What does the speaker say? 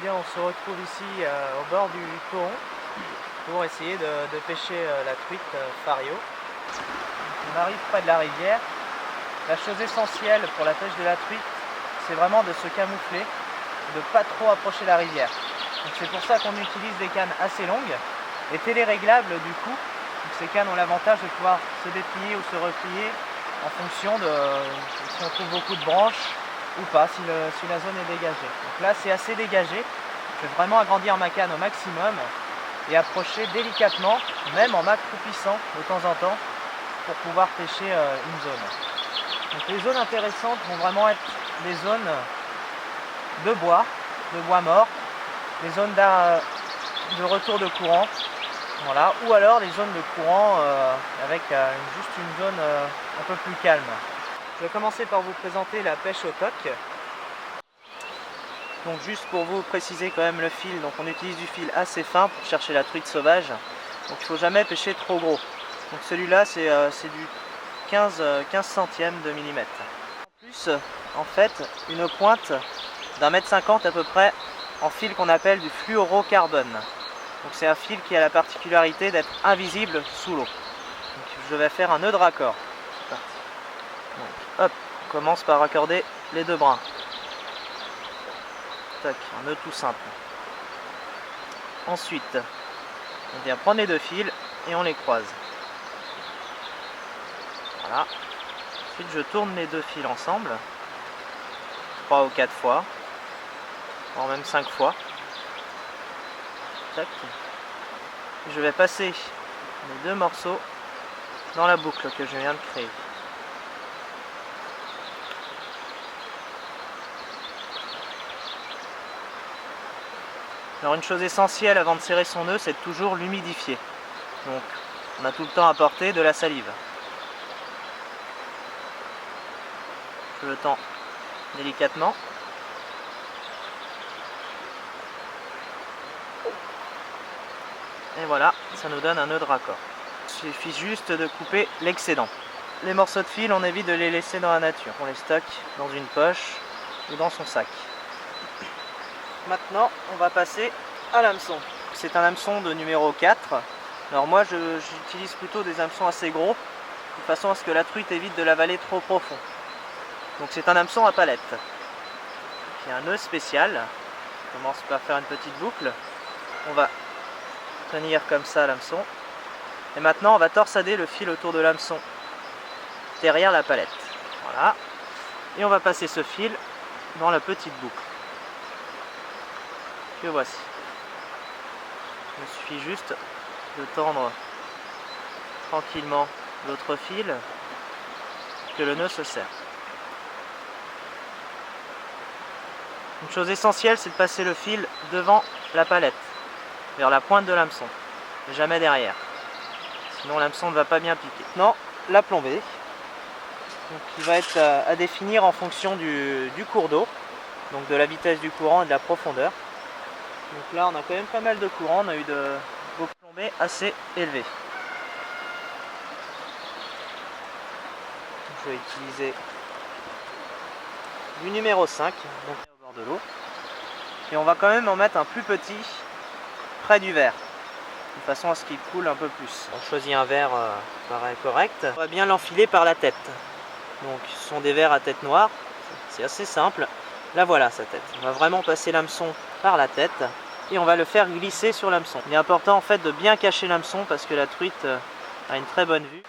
bien, on se retrouve ici au bord du Coron pour essayer de pêcher la truite Fario. On arrive près de la rivière. La chose essentielle pour la pêche de la truite, c'est vraiment de se camoufler, de ne pas trop approcher la rivière. C'est pour ça qu'on utilise des cannes assez longues et téléréglables du coup. Donc ces cannes ont l'avantage de pouvoir se déplier ou se replier en fonction de si on trouve beaucoup de branches ou pas, si la zone est dégagée. Donc là c'est assez dégagé. Je vais vraiment agrandir ma canne au maximum et approcher délicatement, même en m'accroupissant de temps en temps pour pouvoir pêcher une zone. Donc les zones intéressantes vont vraiment être des zones de bois mort, des zones de retour de courant, voilà, ou alors les zones de courant avec juste une zone un peu plus calme. Je vais commencer par vous présenter la pêche au toc. Donc juste pour vous préciser quand même le fil, donc on utilise du fil assez fin pour chercher la truite sauvage. Donc il ne faut jamais pêcher trop gros. Donc celui-là c'est du 15 centièmes de millimètre. En plus, en fait, une pointe d'1,50 m à peu près en fil qu'on appelle du fluorocarbone. Donc c'est un fil qui a la particularité d'être invisible sous l'eau. Je vais faire un nœud de raccord. C'est parti. Donc, hop, on commence par raccorder les deux brins. Tac, un nœud tout simple. Ensuite, on vient prendre les deux fils et on les croise. Voilà. Ensuite, je tourne les deux fils ensemble, 3 ou 4 fois, voire même 5 fois. Tac. Je vais passer les deux morceaux dans la boucle que je viens de créer. Alors une chose essentielle avant de serrer son nœud, c'est de toujours l'humidifier. Donc on a tout le temps à portée de la salive. Je le tends délicatement. Et voilà, ça nous donne un nœud de raccord. Il suffit juste de couper l'excédent. Les morceaux de fil, on évite de les laisser dans la nature. On les stocke dans une poche ou dans son sac. Maintenant, on va passer à l'hameçon. C'est un hameçon de numéro 4. Alors moi, j'utilise plutôt des hameçons assez gros, de façon à ce que la truite évite de l'avaler trop profond. Donc c'est un hameçon à palette. Il y a un nœud spécial. On commence par faire une petite boucle. On va tenir comme ça l'hameçon. Et maintenant, on va torsader le fil autour de l'hameçon derrière la palette. Voilà. Et on va passer ce fil dans la petite boucle. Que voici. Il suffit juste de tendre tranquillement l'autre fil, que le nœud se serre. Une chose essentielle, c'est de passer le fil devant la palette, vers la pointe de l'hameçon, et jamais derrière. Sinon l'hameçon ne va pas bien piquer. Maintenant, la plombée, donc, qui va être à définir en fonction du cours d'eau, donc de la vitesse du courant et de la profondeur. Donc là on a quand même pas mal de courant, on a eu de beaux plombées assez élevées. Je vais utiliser du numéro 5, donc au bord de l'eau. Et on va quand même en mettre un plus petit près du verre, de façon à ce qu'il coule un peu plus. On choisit un verre pareil correct. On va bien l'enfiler par la tête. Donc ce sont des verres à tête noire, c'est assez simple. Là voilà sa tête. On va vraiment passer l'hameçon par la tête et on va le faire glisser sur l'hameçon. Il est important en fait de bien cacher l'hameçon parce que la truite a une très bonne vue.